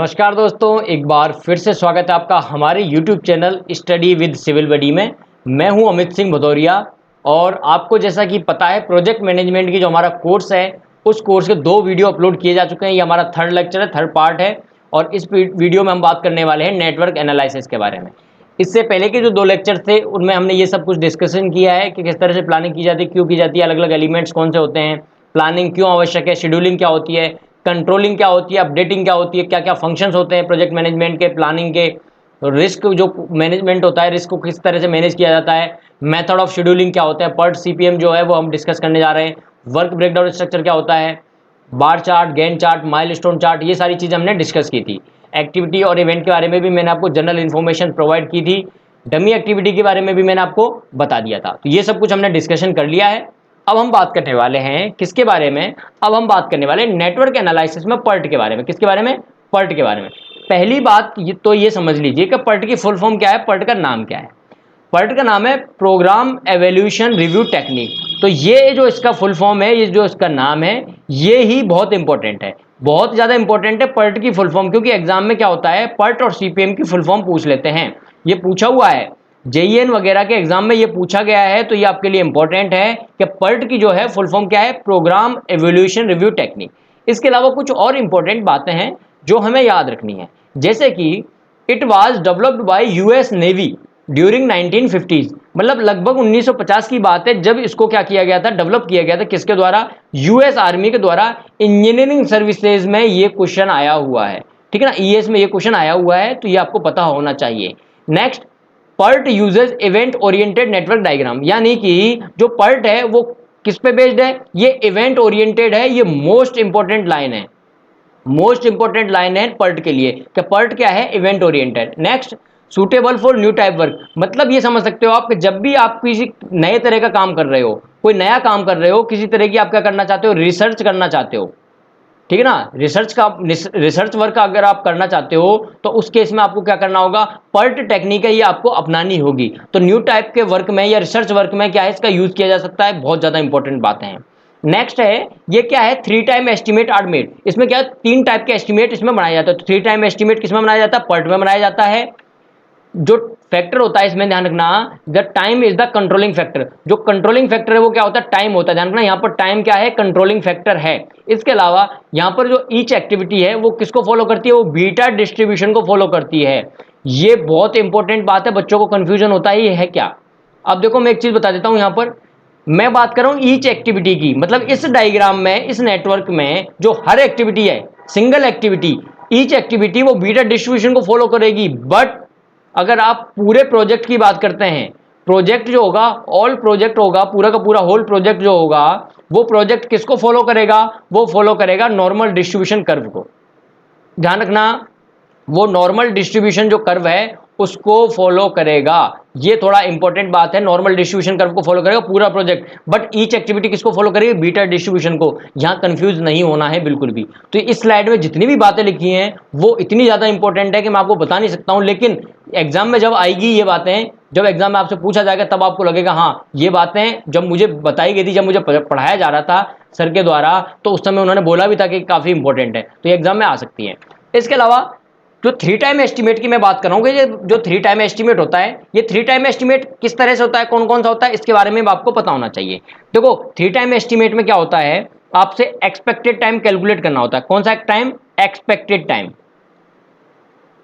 नमस्कार दोस्तों, एक बार फिर से स्वागत है आपका हमारे YouTube channel study with civil buddy में। मैं हूं अमित सिंह भदौरिया और आपको जैसा कि पता है प्रोजेक्ट मैनेजमेंट की जो हमारा कोर्स है उस कोर्स के 2 वीडियो अपलोड किए जा चुके हैं। ये हमारा थर्ड लेक्चर है, थर्ड पार्ट है और इस वीडियो में हम बात करने वाले हैं नेटवर्क एनालिसिस के बारे में। इससे पहले के जो 2 लेक्चर थे उनमें हमने ये सब कुछ डिस्कशन किया है कि किस तरह से प्लानिंग की जाती है, क्यों की जाती है, अलग अलग एलिमेंट्स कौन से होते हैं, प्लानिंग क्यों आवश्यक है, शेड्यूलिंग क्या होती है, कंट्रोलिंग क्या होती है, अपडेटिंग क्या होती है, क्या क्या फंक्शंस होते हैं प्रोजेक्ट मैनेजमेंट के, प्लानिंग के, रिस्क जो मैनेजमेंट होता है रिस्क को किस तरह से मैनेज किया जाता है, मेथड ऑफ शेड्यूलिंग क्या होता है, पर्ट सीपीएम जो है वो हम डिस्कस करने जा रहे हैं, वर्क ब्रेकडाउन स्ट्रक्चर क्या होता है, bar chart, Gantt chart, milestone chart, ये सारी चीज़ें हमने डिस्कस की थी। एक्टिविटी और इवेंट के बारे में भी मैंने आपको जनरल इन्फॉर्मेशन प्रोवाइड की थी। डमी एक्टिविटी के बारे में भी मैंने आपको बता दिया था। तो ये सब कुछ हमने डिस्कशन कर लिया है। अब हम बात करने वाले हैं किसके बारे में? अब हम बात करने वाले हैं नेटवर्क एनालिसिस में पर्ट के बारे में। किसके बारे में? पर्ट के बारे में। पहली बात तो ये समझ लीजिए कि पर्ट की फुल फॉर्म क्या है, पर्ट का नाम क्या है। पर्ट का नाम है प्रोग्राम एवोल्यूशन रिव्यू टेक्निक। तो ये जो इसका फुल फॉर्म है, ये जो इसका नाम है, ये ही बहुत इंपॉर्टेंट है, बहुत ज़्यादा इंपॉर्टेंट है पर्ट की फुल फॉर्म। क्योंकि एग्जाम में क्या होता है, पर्ट और सीपीएम की फुल फॉर्म पूछ लेते हैं। ये पूछा हुआ है जेईएन वगैरह के एग्जाम में, ये पूछा गया है, तो ये आपके लिए इंपॉर्टेंट है कि पर्ट की जो है फुल फॉर्म क्या है, प्रोग्राम एवोल्यूशन रिव्यू टेक्निक। इसके अलावा कुछ और इंपॉर्टेंट बातें हैं जो हमें याद रखनी है, जैसे कि it was developed by US navy during 1950s। मतलब लगभग 1950 की बात है जब इसको क्या किया गया था, डेवलप किया गया था। किसके द्वारा? यूएस आर्मी के द्वारा। इंजीनियरिंग सर्विसेज में ये क्वेश्चन आया हुआ है, ठीक है ना, ईएस में ये क्वेश्चन आया हुआ है, तो ये आपको पता होना चाहिए। Next, PERT uses event oriented network diagram. यानी कि जो पर्ट है वो किस पे बेस्ड है, ये इवेंट ओरिएंटेड है। ये मोस्ट इंपॉर्टेंट लाइन है, मोस्ट इंपॉर्टेंट लाइन है पर्ट के लिए कि पर्ट क्या है, event oriented. Next, suitable for new type work. मतलब ये समझ सकते हो आप कि जब भी आप किसी नए तरह का काम कर रहे हो, कोई नया काम कर रहे हो, किसी तरह की आप क्या करना चाहते हो, रिसर्च करना चाहते हो, ठीक है ना, रिसर्च वर्क अगर आप करना चाहते हो तो उस केस में आपको क्या करना होगा, पर्ट टेक्निक है ये आपको अपनानी होगी। तो न्यू टाइप के वर्क में या रिसर्च वर्क में क्या है, इसका यूज किया जा सकता है। बहुत ज्यादा इंपॉर्टेंट बातें हैं। नेक्स्ट है, ये क्या है, 3 टाइम एस्टिमेट आर मेड। इसमें क्या है, 3 टाइप के एस्टिमेट इसमें बनाया जाता है। तो 3 टाइम एस्टिमेट किसमें बनाया जाता है, पर्ट में बनाया जाता है। जो फैक्टर होता है इसमें ध्यान रखना, the time is the controlling factor. जो कंट्रोलिंग फैक्टर है वो क्या होता है, टाइम होता है। ध्यान रखना, यहाँ पर टाइम क्या है, कंट्रोलिंग फैक्टर है। इसके अलावा यहाँ पर जो ईच एक्टिविटी है वो किसको फॉलो करती है, वो बीटा डिस्ट्रीब्यूशन को फॉलो करती है। ये बहुत इंपॉर्टेंट बात है, बच्चों को कंफ्यूजन होता है ये है क्या। अब देखो मैं एक चीज बता देता हूं, यहाँ पर मैं बात कर रहा हूं ईच एक्टिविटी की। मतलब इस डायग्राम में, इस नेटवर्क में जो हर एक्टिविटी है, सिंगल एक्टिविटी, ईच एक्टिविटी वो बीटा डिस्ट्रीब्यूशन को फॉलो करेगी। बट अगर आप पूरे प्रोजेक्ट की बात करते हैं, प्रोजेक्ट जो होगा, ऑल प्रोजेक्ट होगा, पूरा का पूरा होल प्रोजेक्ट जो होगा, वो प्रोजेक्ट किसको फॉलो करेगा, वो फॉलो करेगा नॉर्मल डिस्ट्रीब्यूशन कर्व को। ध्यान रखना, वो नॉर्मल डिस्ट्रीब्यूशन जो कर्व है उसको फॉलो करेगा। ये थोड़ा इंपॉर्टेंट बात है, नॉर्मल डिस्ट्रीब्यूशन कर्व को फॉलो करेगा पूरा प्रोजेक्ट। बट ईच एक्टिविटी किसको फॉलो करेगी, बीटा डिस्ट्रीब्यूशन को। यहां कंफ्यूज नहीं होना है बिल्कुल भी। तो इस स्लाइड में जितनी भी बातें लिखी हैं वो इतनी ज्यादा इंपॉर्टेंट है कि मैं आपको बता नहीं सकता हूं। लेकिन एग्जाम में जब आएगी ये बातें, जब एग्जाम में आपसे पूछा जाएगा तब आपको लगेगा हाँ ये बातें जब मुझे बताई गई थी, जब मुझे पढ़ाया जा रहा था सर के द्वारा, तो उस समय उन्होंने बोला भी था कि काफी इंपॉर्टेंट है, तो ये एग्जाम में आ सकती है। इसके अलावा जो 3 टाइम एस्टिमेट की मैं बात कर रहा हूँ, ये जो 3 टाइम एस्टिमेट होता है, ये 3 टाइम एस्टिमेट किस तरह से होता है, कौन कौन सा होता है, इसके बारे में आपको पता होना चाहिए। देखो 3 टाइम एस्टिमेट में क्या होता है, आपसे एक्सपेक्टेड टाइम कैलकुलेट करना होता है। कौन सा टाइम, एक्सपेक्टेड टाइम।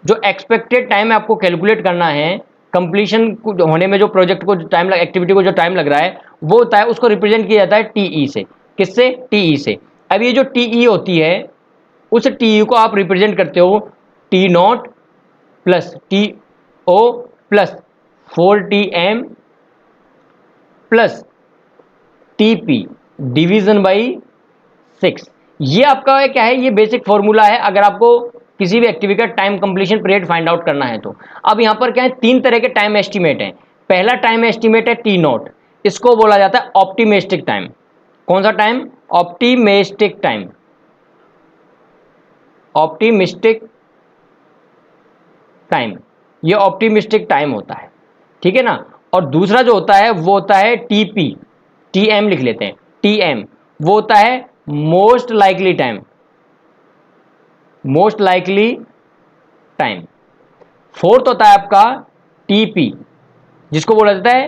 जो एक्सपेक्टेड टाइम आपको कैलकुलेट करना है कंप्लीशन होने में, जो प्रोजेक्ट को टाइम, एक्टिविटी को जो टाइम लग रहा है वो होता है, उसको रिप्रेजेंट किया जाता है टीई से। किससे, टीई से। अब ये जो टीई होती है, उस टीई को आप रिप्रेजेंट करते हो T naught plus T O plus 4 TM plus TP division by 6। ये आपका क्या है, ये बेसिक फॉर्मूला है अगर आपको किसी भी एक्टिविटी का time completion period find out करना है तो। अब यहां पर क्या है, 3 तरह के टाइम एस्टिमेट है। पहला टाइम एस्टिमेट है टी नॉट, इसको बोला जाता है ऑप्टिमिस्टिक टाइम। कौन सा time, optimistic time, optimistic time, ये ऑप्टिमिस्टिक टाइम होता है, ठीक है ना। और दूसरा जो होता है वो होता है टीपी, टीएम लिख लेते हैं, टीएम, वो होता है most likely time, most likely time. Fourth होता है आपका टीपी, जिसको बोला जाता है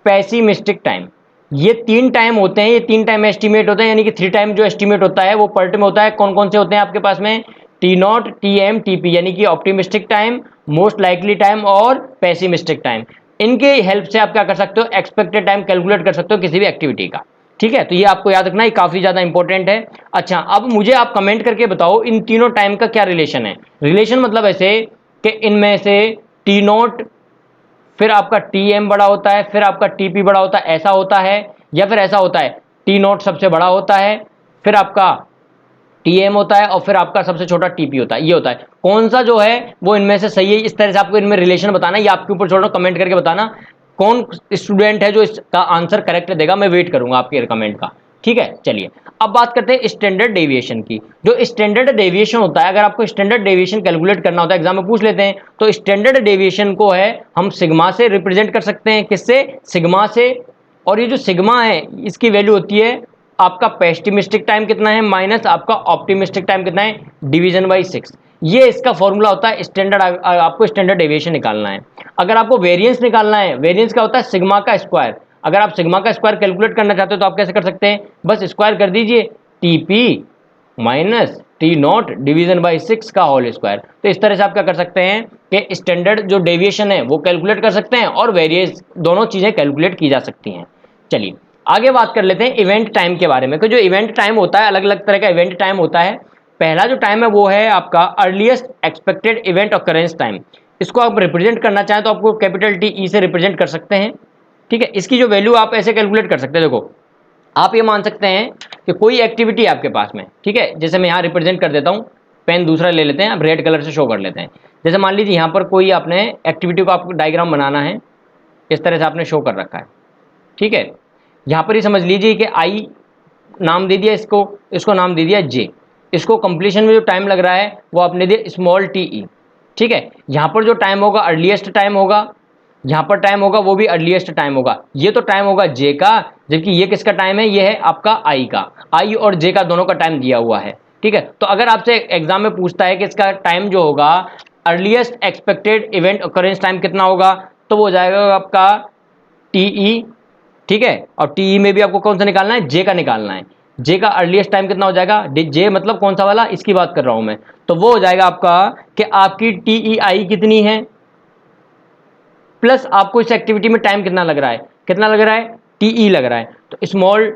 पेसिमिस्टिक टाइम। ये 3 टाइम होते हैं, ये 3 टाइम एस्टिमेट होते हैं, यानी कि 3 टाइम जो एस्टिमेट होता है वो पर्ट में होता है। कौन कौन से होते हैं आपके पास में? T naught, T M, TP, यानी कि optimistic time, most likely time और पेसिमिस्टिक टाइम। इनके हेल्प से आप क्या कर सकते हो? एक्सपेक्टेड टाइम कैलकुलेट कर सकते हो किसी भी एक्टिविटी का। ठीक है, तो ये आपको याद रखना, ये काफी ज्यादा इंपॉर्टेंट है। अच्छा, अब मुझे आप कमेंट करके बताओ इन तीनों टाइम का क्या रिलेशन है। रिलेशन मतलब ऐसे कि इनमें से टी नॉट, फिर आपका टी एम बड़ा होता है, फिर आपका टीपी बड़ा होता है, ऐसा होता है? या फिर ऐसा होता है टी नॉट सबसे बड़ा होता है, फिर आपका टी एम होता है, और फिर आपका सबसे छोटा टीपी होता है? ये होता है। कौन सा जो है वो इनमें से सही है? इस तरह से आपको इनमें रिलेशन बताना, ये आपके ऊपर छोड़ रहा हूं, कमेंट करके बताना कौन स्टूडेंट है जो इसका आंसर करेक्ट देगा। मैं वेट करूंगा आपके कमेंट का। ठीक है, चलिए अब बात करते हैं स्टैंडर्ड डेविएशन की। जो स्टैंडर्ड डेविएशन होता है, अगर आपको स्टैंडर्ड डेविएशन कैलकुलेट करना होता है, एग्जाम में पूछ लेते हैं, तो स्टैंडर्ड डेविएशन को है हम सिग्मा से रिप्रेजेंट कर सकते हैं। किससे? सिग्मा से। और ये जो सिग्मा है इसकी वैल्यू होती है आपका पेस्टिमिस्टिक टाइम कितना है माइनस आपका ऑप्टिमिस्टिक टाइम कितना है, डिवीजन बाई 6। ये इसका फॉर्मूला होता है स्टैंडर्ड। आपको स्टैंडर्ड डेविएशन निकालना है। अगर आपको वेरिएंस निकालना है, वेरिएंस क्या होता है? सिग्मा का स्क्वायर। अगर आप सिग्मा का स्क्वायर कैलकुलेट करना चाहते हो तो आप कैसे कर सकते हैं? बस स्क्वायर कर दीजिए, TP minus T not division by 6 का होल स्क्वायर। तो इस तरह से आप क्या कर सकते हैं कि स्टैंडर्ड जो डेविएशन है वो कैलकुलेट कर सकते हैं, और वेरिएंस, दोनों चीजें कैलकुलेट की जा सकती हैं। चलिए आगे बात कर लेते हैं इवेंट टाइम के बारे में। कि जो इवेंट टाइम होता है, अलग अलग तरह का इवेंट टाइम होता है। पहला जो टाइम है वो है आपका earliest expected event occurrence time. इसको आप रिप्रेजेंट करना चाहें तो आपको कैपिटल टी ई से रिप्रेजेंट कर सकते हैं। ठीक है, इसकी जो वैल्यू आप ऐसे कैलकुलेट कर सकते हैं। देखो, आप ये मान सकते हैं कि कोई एक्टिविटी है आपके पास में, ठीक है, जैसे मैं यहाँ रिप्रेजेंट कर देता हूँ, पेन दूसरा ले लेते हैं, अब रेड कलर से शो कर लेते हैं। जैसे मान लीजिए यहाँ पर कोई आपने एक्टिविटी को आपको डायग्राम बनाना है, इस तरह से आपने शो कर रखा है। ठीक है, यहाँ पर ही समझ लीजिए कि आई नाम दे दिया इसको, इसको नाम दे दिया जे। इसको कंप्लीशन में जो टाइम लग रहा है वो आपने दिया स्मॉल टी ई। ठीक है, यहाँ पर जो टाइम होगा अर्लीस्ट टाइम होगा, यहाँ पर टाइम होगा वो भी अर्लीस्ट टाइम होगा। ये तो टाइम होगा जे का, जबकि ये किसका टाइम है? ये है आपका आई का। आई और जे का दोनों का टाइम दिया हुआ है। ठीक है, तो अगर आपसे एग्जाम में पूछता है कि इसका टाइम जो होगा earliest expected event occurrence time कितना होगा, तो वो हो जाएगा आपका टीई। ठीक है, और टीई में भी आपको कौन सा निकालना है? जे का निकालना है। जे का अर्लीस्ट टाइम कितना हो जाएगा? जे मतलब कौन सा वाला, इसकी बात कर रहा हूं मैं। तो वो हो जाएगा आपका कि आपकी टीई आई कितनी है, प्लस आपको इस एक्टिविटी में टाइम कितना लग रहा है, कितना लग रहा है? टीई लग रहा है। तो स्मॉल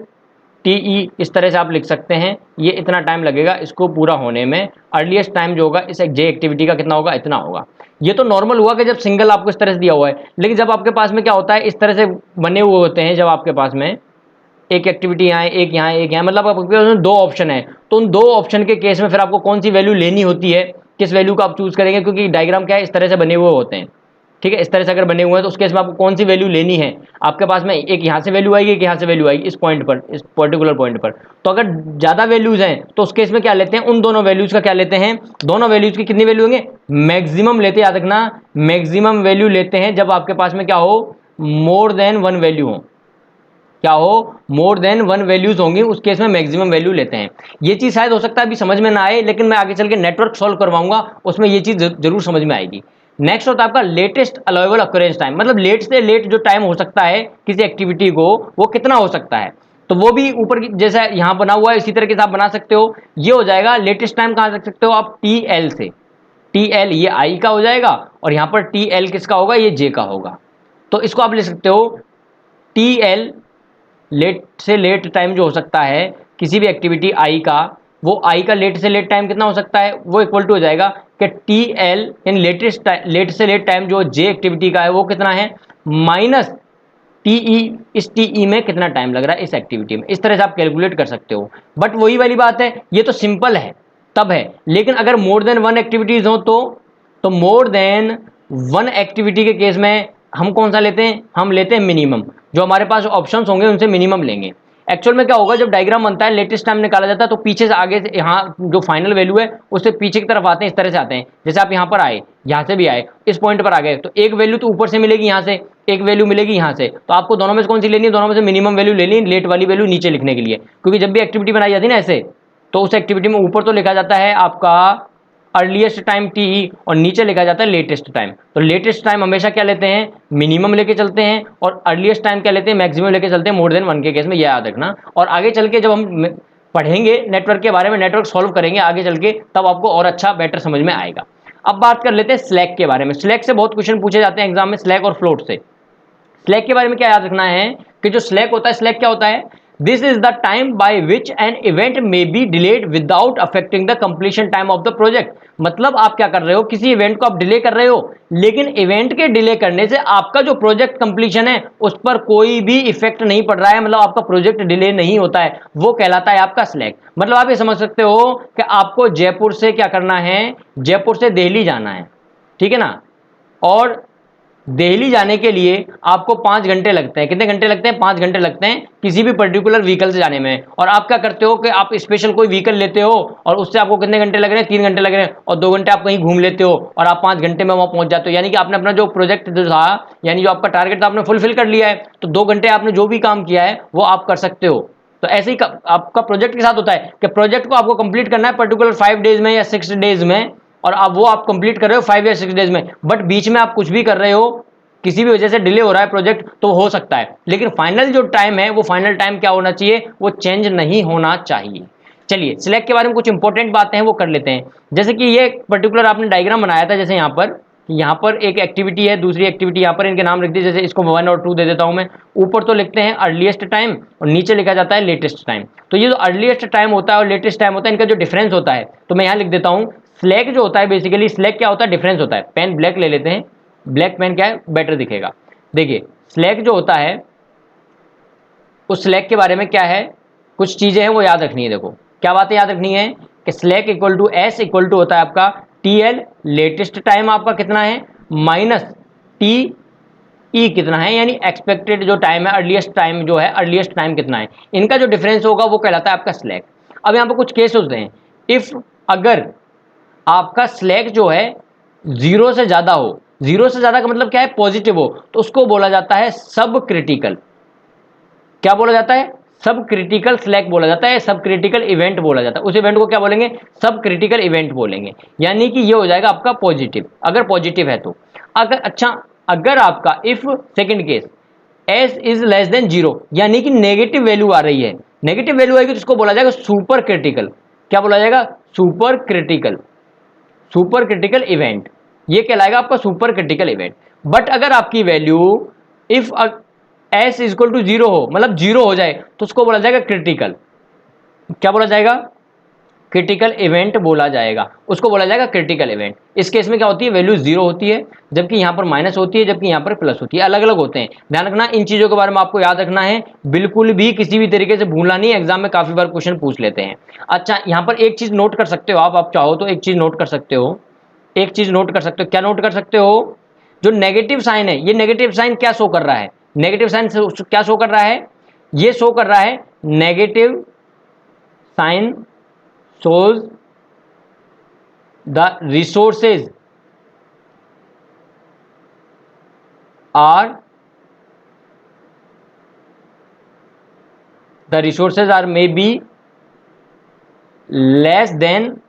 टीई इस तरह से आप लिख सकते हैं, ये इतना टाइम लगेगा इसको पूरा होने में। अर्लीस्ट टाइम जो होगा इस जे एक्टिविटी का कितना होगा? इतना होगा। ये तो नॉर्मल हुआ कि जब सिंगल आपको इस तरह से दिया हुआ है, लेकिन जब आपके पास में क्या होता है, इस तरह से बने हुए होते हैं, जब आपके पास में एक एक्टिविटी यहाँ है, एक यहाँ, एक यहाँ, मतलब आपके पास में 2 ऑप्शन है, तो उन 2 ऑप्शन के केस में फिर आपको कौन सी वैल्यू लेनी होती है, किस वैल्यू को आप चूज करेंगे, क्योंकि डायग्राम क्या है, इस तरह से बने हुए होते हैं। ठीक है, इस तरह से अगर बने हुए हैं तो उस केस में आपको कौन सी वैल्यू लेनी है? आपके पास में एक यहाँ से वैल्यू आएगी, एक यहाँ से वैल्यू आएगी, इस पॉइंट पर, इस पर्टिकुलर पॉइंट पर। तो अगर ज्यादा वैल्यूज हैं तो उस केस में क्या लेते हैं? उन दोनों वैल्यूज का क्या लेते हैं? दोनों वैल्यूज की कितनी वैल्यू होंगे? मैक्सिमम लेते, याद रखना, मैक्सिमम वैल्यू लेते हैं जब आपके पास में क्या हो? मोर देन 1 वैल्यू हो। क्या हो? मोर देन 1 वैल्यूज होंगी, उस केस में मैक्सिमम वैल्यू लेते हैं। ये चीज शायद हो सकता है अभी समझ में ना आए, लेकिन मैं आगे चल के नेटवर्क सॉल्व करवाऊंगा, उसमें ये चीज जरूर समझ में आएगी। नेक्स्ट होता है आपका लेटेस्ट अलाउएबल ऑकरेंस टाइम, मतलब लेट से लेट जो टाइम हो सकता है किसी एक्टिविटी को, वो कितना हो सकता है। तो वो भी ऊपर की जैसा यहां बना हुआ है इसी तरह के आप बना सकते हो। ये हो जाएगा लेटेस्ट टाइम, कहां रख सकते हो आप? टी एल से। टी एल ये आई का हो जाएगा, और यहां पर टी एल किसका होगा? ये जे का होगा। तो इसको आप ले सकते हो टी एल लेट से लेट टाइम जो हो सकता है किसी भी एक्टिविटी आई का, वो आई का लेट से लेट टाइम कितना हो सकता है, वो इक्वल टू हो जाएगा कि टी एल इन लेटेस्ट लेट से लेट टाइम जो जे एक्टिविटी का है वो कितना है, माइनस टीई, इस टीई में कितना टाइम लग रहा है इस एक्टिविटी में। इस तरह से आप कैलकुलेट कर सकते हो। बट वही वाली बात है, ये तो सिंपल है तब है, लेकिन अगर मोर देन 1 एक्टिविटीज हो तो मोर देन 1 एक्टिविटी के केस में हम कौन सा लेते हैं? हम लेते हैं मिनिमम। जो हमारे पास ऑप्शंस होंगे उनसे मिनिमम लेंगे। एक्चुअल में क्या होगा, जब डायग्राम बनता है लेटेस्ट टाइम निकाला जाता है तो पीछे से आगे से, यहाँ जो फाइनल वैल्यू है उससे पीछे की तरफ आते हैं, इस तरह से आते हैं। जैसे आप यहाँ पर आए, यहाँ से भी आए, इस पॉइंट पर आ गए, तो एक वैल्यू तो ऊपर से मिलेगी यहाँ से, एक वैल्यू मिलेगी यहाँ से, तो आपको दोनों में से कौन सी लेनी है, दोनों में से मिनिमम वैल्यू लेनी है, लेट वाली वैल्यू नीचे लिखने के लिए, क्योंकि जब भी एक्टिविटी बनाई जाती है ना ऐसे, तो उस एक्टिविटी में ऊपर तो लिखा जाता है आपका अर्लीस्ट टाइम टी और नीचे लिखा जाता है लेटेस्ट टाइम। तो लेटेस्ट टाइम हमेशा क्या लेते हैं, मिनिमम लेके चलते हैं, और अर्लीस्ट टाइम क्या लेते हैं, मैक्सिमम लेके चलते हैं, मोर देन 1 के केस में, यह याद रखना। और आगे चल के जब हम पढ़ेंगे नेटवर्क के बारे में, नेटवर्क सॉल्व करेंगे आगे चल के, तब आपको और अच्छा बेटर समझ में आएगा। अब बात कर लेते हैं स्लैक के बारे में। स्लैक से बहुत क्वेश्चन पूछे जाते हैं एग्जाम में, स्लैक और फ्लोट से। स्लैक के बारे में क्या याद रखना है कि जो स्लैक होता है, स्लैक क्या होता है, this is the time by which an event may be delayed without affecting the completion time of the project. मतलब आप क्या कर रहे हो, किसी इवेंट को आप डिले कर रहे हो, लेकिन इवेंट के डिले करने से आपका जो प्रोजेक्ट कंप्लीशन है उस पर कोई भी इफेक्ट नहीं पड़ रहा है, मतलब आपका प्रोजेक्ट डिले नहीं होता है, वो कहलाता है आपका स्लैक। मतलब आप ये समझ सकते हो कि आपको जयपुर से क्या करना है, जयपुर से दिल्ली जाना है, ठीक है ना, और दिल्ली जाने के लिए आपको 5 घंटे लगते हैं। कितने घंटे लगते हैं, 5 घंटे लगते हैं किसी भी पर्टिकुलर व्हीकल से जाने में। और आप क्या करते हो कि आप स्पेशल कोई व्हीकल लेते हो और उससे आपको कितने घंटे लग रहे हैं, 3 घंटे लग रहे हैं, और 2 घंटे आप कहीं घूम लेते हो और आप 5 घंटे में वहां पहुंच जाते हो। यानी कि आपने अपना जो प्रोजेक्ट जो था, यानी जो आपका टारगेट था, आपने फुलफिल कर लिया है। तो 2 घंटे आपने जो भी काम किया है वो आप कर सकते हो। तो ऐसे ही आपका प्रोजेक्ट के साथ होता है कि प्रोजेक्ट को आपको कंप्लीट करना है पर्टिकुलर 5 डेज में या 6 डेज में, और अब वो आप कंप्लीट कर रहे हो 5 या 6 डेज में, बट बीच में आप कुछ भी कर रहे हो, किसी भी वजह से डिले हो रहा है प्रोजेक्ट, तो हो सकता है, लेकिन फाइनल जो टाइम है वो फाइनल टाइम क्या होना चाहिए, वो चेंज नहीं होना चाहिए। चलिए स्लैक के बारे में कुछ इंपॉर्टेंट बातें हैं वो कर लेते हैं। जैसे कि ये पर्टिकुलर आपने डायग्राम बनाया था, जैसे यहाँ पर एक एक्टिविटी है, दूसरी एक्टिविटी यहाँ पर, इनके नाम लिख दीजिए, जैसे इसको 1 और 2 दे देता हूं मैं। ऊपर तो लिखते हैं अर्लीस्ट टाइम और नीचे लिखा जाता है लेटेस्ट टाइम। तो ये जो अर्लीस्ट टाइम होता है और लेटेस्ट टाइम होता है, इनका जो डिफरेंस होता है, तो मैं यहाँ लिख देता हूँ। स्लैक जो होता है, बेसिकली स्लैक क्या होता है, डिफरेंस होता है। पेन ब्लैक ले लेते हैं, ब्लैक पेन क्या है, बेटर दिखेगा। देखिए स्लैक जो होता है, उस स्लैक के बारे में क्या है, कुछ चीजें हैं वो याद रखनी है। देखो क्या बातें याद रखनी है कि slack equal to S equal to होता है आपका टी एल, लेटेस्ट टाइम आपका कितना है, माइनस टी ई कितना है, यानी एक्सपेक्टेड जो टाइम है, अर्लीस्ट टाइम जो है, अर्लीस्ट टाइम कितना है, इनका जो डिफरेंस होगा वो कहलाता है आपका स्लैक। अब यहाँ पर कुछ केस होते हैं, इफ अगर आपका स्लैक जो है 0 से ज्यादा हो, 0 से ज्यादा का मतलब क्या है, पॉजिटिव हो, तो उसको बोला जाता है सब क्रिटिकल। क्या बोला जाता है, सब क्रिटिकल स्लैक बोला जाता है, सब क्रिटिकल इवेंट बोला जाता है। उस इवेंट को क्या बोलेंगे, सब क्रिटिकल इवेंट बोलेंगे। यानी कि ये हो जाएगा आपका पॉजिटिव, अगर पॉजिटिव है तो। अगर अच्छा, अगर आपका if second case S is less than 0, यानी कि नेगेटिव वैल्यू आ रही है, नेगेटिव वैल्यू आएगी तो उसको बोला जाएगा सुपर क्रिटिकल। क्या बोला जाएगा, super critical, super critical event, ये कहलाएगा आपका सुपर क्रिटिकल इवेंट। बट अगर आपकी value if S equal to 0 हो, मतलब 0 हो जाए, तो उसको बोला जाएगा क्रिटिकल। क्या बोला जाएगा, क्रिटिकल इवेंट बोला जाएगा, उसको बोला जाएगा क्रिटिकल इवेंट। इस केस में क्या होती है, वैल्यू 0 होती है, जबकि यहां पर माइनस होती है, जबकि यहां पर प्लस होती है, अलग अलग होते हैं। ध्यान रखना, इन चीजों के बारे में आपको याद रखना है, बिल्कुल भी किसी भी तरीके से भूलना नहीं, एग्जाम में काफी बार क्वेश्चन पूछ लेते हैं। अच्छा यहां पर एक चीज नोट कर सकते हो आप चाहो तो एक चीज नोट कर सकते हो, एक चीज नोट कर सकते हो। क्या नोट कर सकते हो, जो नेगेटिव साइन है, ये नेगेटिव साइन क्या शो कर रहा है, नेगेटिव साइन क्या शो कर रहा है, ये शो कर रहा है negative sign shows the resources are may be less than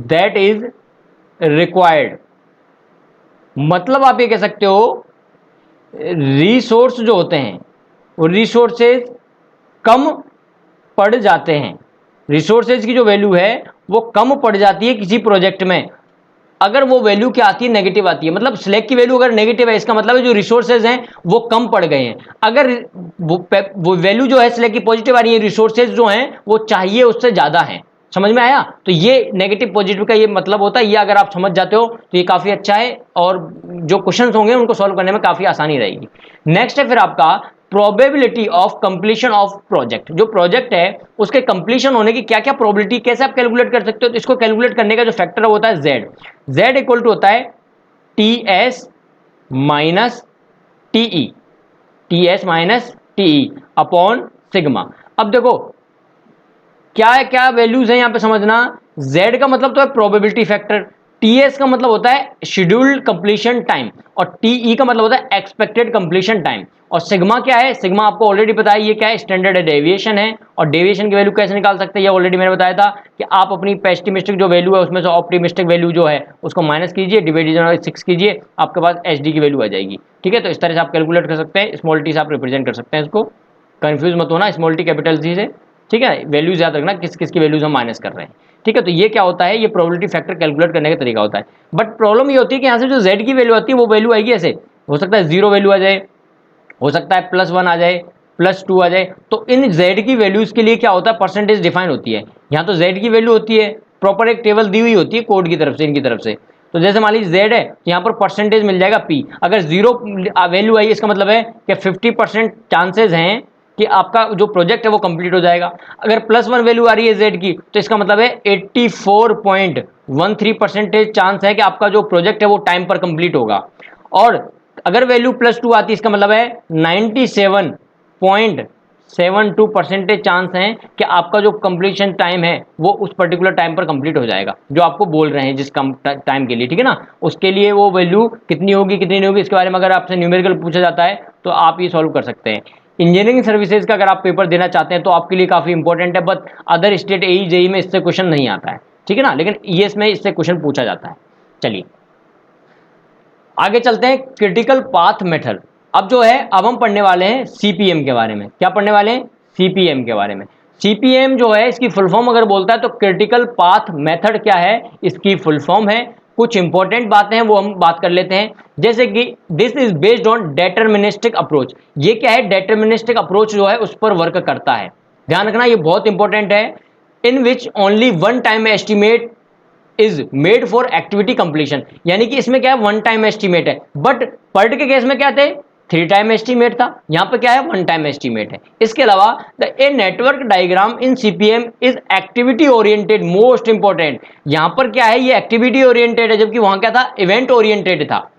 that is required। मतलब आप ये कह सकते हो रिसोर्स जो होते हैं वो रिसोर्सेज कम पड़ जाते हैं, रिसोर्सेज की जो वैल्यू है वो कम पड़ जाती है किसी प्रोजेक्ट में, अगर वो वैल्यू क्या आती है, नेगेटिव आती है। मतलब स्लैक की वैल्यू अगर नेगेटिव है, इसका मतलब है जो रिसोर्सेज हैं वो कम पड़ गए हैं। अगर वो वैल्यू जो है स्लैक की पॉजिटिव आ रही है, रिसोर्सेज जो हैं वो चाहिए उससे ज्यादा हैं। समझ में आया, तो ये नेगेटिव पॉजिटिव का ये मतलब होता है। ये अगर आप समझ जाते हो तो ये काफी अच्छा है, और जो क्वेश्चंस होंगे उनको सॉल्व करने में काफी आसानी रहेगी। नेक्स्ट है फिर आपका probability of completion of project. जो प्रोजेक्ट है उसके कंप्लीशन होने की क्या क्या प्रोबेबिलिटी, कैसे आप कैलकुलेट कर सकते हो, तो इसको कैलकुलेट करने का जो फैक्टर होता है जेड, जेड इक्वल टू होता है T S minus TE, T S minus TE upon sigma. अब देखो क्या है, क्या वैल्यूज है यहां पे समझना, z का मतलब तो है प्रोबेबिलिटी फैक्टर, TS का मतलब होता है शेड्यूल्ड कंप्लीशन टाइम और TE का मतलब होता है एक्सपेक्टेड कंप्लीशन टाइम। और सिग्मा क्या है, सिग्मा आपको ऑलरेडी पता है ये क्या है, स्टैंडर्ड डेविएशन है। और डेविएशन की वैल्यू कैसे निकाल सकते हैं, ये ऑलरेडी मैंने बताया था कि आप अपनी पेस्टिमिस्टिक जो वैल्यू है उसमें से ऑप्टिमिस्टिक वैल्यू जो है उसको माइनस कीजिए, डिवाइडेशन बाय 6 कीजिए, आपके पास HD की वैल्यू आ जाएगी। ठीक है, तो इस तरह से आप कैलकुलेट कर सकते हैं, स्मॉल टी से आप रिप्रेजेंट कर सकते हैं इसको। कंफ्यूज मत होना स्मॉल टी कैपिटल टी से, ठीक है, वैल्यूज याद रखना किस किस की वैल्यूज हम माइनस कर रहे हैं। ठीक है, तो ये क्या होता है, ये प्रोबेबिलिटी फैक्टर कैलकुलेट करने का तरीका होता है। बट प्रॉब्लम ये होती है कि यहाँ से जो z की वैल्यू आती है वो वैल्यू आएगी ऐसे, हो सकता है 0 वैल्यू आ जाए, हो सकता है +1 आ जाए, +2 आ जाए। तो इन z की वैल्यूज के लिए क्या होता है, परसेंटेज डिफाइन होती है। यहाँ तो z की वैल्यू होती है, प्रॉपर एक टेबल दी हुई होती है कोड की तरफ से, इनकी तरफ से। तो जैसे मान लीजिए z है तो यहाँ पर परसेंटेज मिल जाएगा p। अगर 0 वैल्यू आई इसका मतलब है कि 50% चांसेस हैं कि आपका जो प्रोजेक्ट है वो कंप्लीट हो जाएगा। अगर +1 वैल्यू आ रही है z की तो इसका मतलब है 84.13% चांस है कि आपका जो प्रोजेक्ट है वो टाइम पर कंप्लीट होगा। और अगर वैल्यू +2 आती है इसका मतलब है 97.72% चांस है कि आपका जो कंप्लीशन टाइम है वो उस पर्टिकुलर टाइम पर कंप्लीट हो जाएगा, जो आपको बोल रहे हैं जिस कम टाइम के लिए। ठीक है ना, उसके लिए वो वैल्यू कितनी होगी कितनी नहीं होगी इसके बारे में अगर आपसे न्यूमेरिकल पूछा जाता है तो आप ये सॉल्व कर सकते हैं। इंजीनियरिंग सर्विसेज का अगर आप पेपर देना चाहते हैं तो आपके लिए काफ़ी इंपॉर्टेंट है, but other state AE JEE में इससे क्वेश्चन नहीं आता है। ठीक है ना, लेकिन ES में इससे क्वेश्चन पूछा जाता है। चलिए आगे चलते हैं, क्रिटिकल पाथ मेथड। अब जो है अब हम पढ़ने वाले हैं CPM के बारे में। क्या पढ़ने वाले हैं, CPM के बारे में। CPM जो है इसकी फुल फॉर्म अगर बोलता है तो क्रिटिकल पाथ मेथड क्या है, इसकी फुल फॉर्म है। कुछ इंपॉर्टेंट बातें हैं वो हम बात कर लेते हैं, जैसे कि this is based on deterministic approach. ये क्या है, डिटर्मिनिस्टिक अप्रोच जो है उस पर वर्क करता है। ध्यान रखना ये बहुत इंपॉर्टेंट है। In which only one time estimate is made for activity completion, यानी कि इसमें क्या है, वन टाइम एस्टिमेट है। बट पर्ट के केस में क्या थे, 3 टाइम एस्टिमेट था, यहां पर क्या है, 1 टाइम एस्टिमेट है। इसके अलावा a network diagram in CPM is activity oriented, most important. यहां पर क्या है, ये एक्टिविटी ओरिएंटेड है, जबकि वहां क्या था, इवेंट ओरिएंटेड था।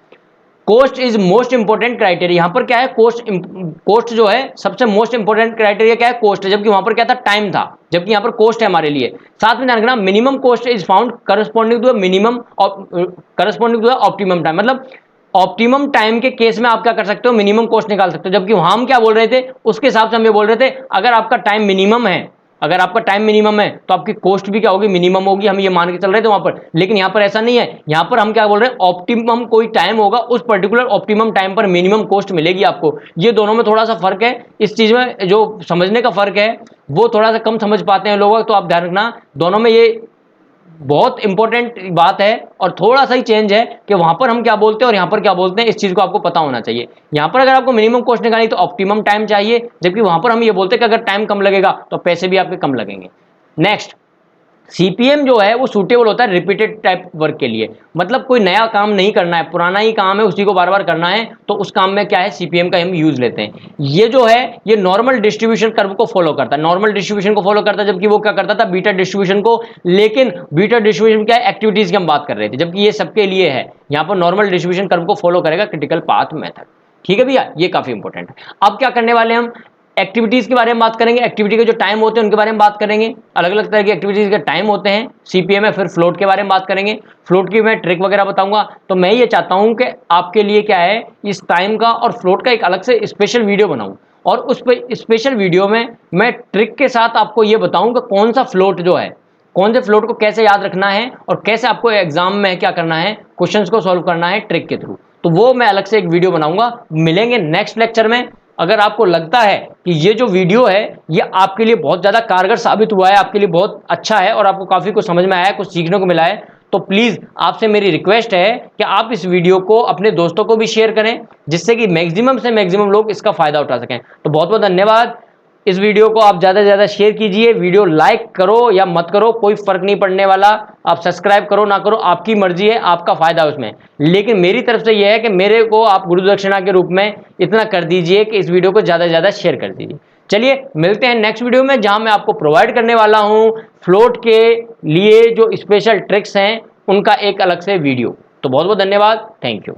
Cost is most important criteria, यहां पर क्या है, कोस्ट जो है सबसे मोस्ट इंपॉर्टेंट क्राइटेरिया क्या है, कोस्ट है, जबकि वहां पर क्या था, टाइम था, जबकि यहां पर कोस्ट है हमारे लिए। साथ में ध्यान रखना minimum cost is found corresponding to minimum corresponding to optimum time. मतलब ऑप्टिमम टाइम के केस में आप क्या कर सकते हो, मिनिमम कोस्ट निकाल सकते हो, जबकि वहां हम क्या बोल रहे थे, उसके हिसाब से हम ये बोल रहे थे अगर आपका टाइम मिनिमम है, अगर आपका टाइम मिनिमम है तो आपकी कॉस्ट भी क्या होगी, मिनिमम होगी, हम ये मान के चल रहे थे वहां पर। लेकिन यहां पर ऐसा नहीं है, यहां पर हम क्या बोल रहे हैं, ऑप्टिमम कोई टाइम होगा, उस पर्टिकुलर ऑप्टिमम टाइम पर मिनिमम कॉस्ट मिलेगी आपको। ये दोनों में थोड़ा सा फर्क है, इस चीज में जो समझने का फर्क है वो थोड़ा सा कम समझ पाते हैं लोग, तो आप ध्यान रखना दोनों में ये बहुत इंपॉर्टेंट बात है। और थोड़ा सा ही चेंज है कि वहां पर हम क्या बोलते हैं और यहां पर क्या बोलते हैं, इस चीज को आपको पता होना चाहिए। यहां पर अगर आपको मिनिमम कॉस्ट निकालनी तो ऑप्टिमम टाइम चाहिए, जबकि वहां पर हम ये बोलते हैं कि अगर टाइम कम लगेगा तो पैसे भी आपके कम लगेंगे। नेक्स्ट, CPM जो है वो सूटेबल होता है रिपीटेड टाइप वर्क के लिए। मतलब कोई नया काम नहीं करना है, पुराना ही काम है उसी को बार बार करना है, तो उस काम में क्या है, CPM का हम यूज लेते हैं। ये जो है ये नॉर्मल डिस्ट्रीब्यूशन कर्व को फॉलो करता है, नॉर्मल डिस्ट्रीब्यूशन को फॉलो करता है, जबकि वो क्या करता था, बीटा डिस्ट्रीब्यूशन को। लेकिन बीटा डिस्ट्रीब्यूशन क्या है, एक्टिविटीज की हम बात कर रहे थे, जबकि ये सबके लिए है। यहाँ पर नॉर्मल डिस्ट्रीब्यूशन कर्व को फॉलो करेगा क्रिटिकल पाथ मेथड। ठीक है भैया, ये काफी इंपॉर्टेंट है। अब क्या करने वाले हम, एक्टिविटीज के बारे में बात करेंगे, एक्टिविटी के जो टाइम होते हैं उनके बारे में बात करेंगे। अलग अलग तरह की एक्टिविटीज के टाइम होते हैं CPM में। फिर फ्लोट के बारे में बात करेंगे, फ्लोट की मैं ट्रिक वगैरह बताऊंगा। तो मैं ये चाहता हूं कि आपके लिए क्या है, इस टाइम का और फ्लोट का एक अलग से स्पेशल वीडियो बनाऊं, और उस पर स्पेशल वीडियो में मैं ट्रिक के साथ आपको ये बताऊं कि कौन सा फ्लोट जो है, कौन से फ्लोट को कैसे याद रखना है और कैसे आपको एग्जाम में क्या करना है, क्वेश्चंस को सॉल्व करना है ट्रिक के थ्रू। तो वो मैं अलग से एक वीडियो बनाऊंगा, मिलेंगे नेक्स्ट लेक्चर में। अगर आपको लगता है कि ये जो वीडियो है ये आपके लिए बहुत ज़्यादा कारगर साबित हुआ है, आपके लिए बहुत अच्छा है और आपको काफ़ी कुछ समझ में आया है, कुछ सीखने को मिला है, तो प्लीज़ आपसे मेरी रिक्वेस्ट है कि आप इस वीडियो को अपने दोस्तों को भी शेयर करें, जिससे कि मैक्सिमम से मैक्सिमम लोग इसका फ़ायदा उठा सकें। तो बहुत बहुत धन्यवाद। इस वीडियो को आप ज़्यादा से ज़्यादा शेयर कीजिए, वीडियो लाइक करो या मत करो कोई फ़र्क नहीं पड़ने वाला, आप सब्सक्राइब करो ना करो आपकी मर्जी है, आपका फ़ायदा है उसमें। लेकिन मेरी तरफ से यह है कि मेरे को आप गुरु दक्षिणा के रूप में इतना कर दीजिए कि इस वीडियो को ज़्यादा से ज़्यादा शेयर कर दीजिए। चलिए मिलते हैं नेक्स्ट वीडियो में, जहां मैं आपको प्रोवाइड करने वाला हूं फ्लोट के लिए जो स्पेशल ट्रिक्स हैं उनका एक अलग से वीडियो। तो बहुत बहुत धन्यवाद, थैंक यू।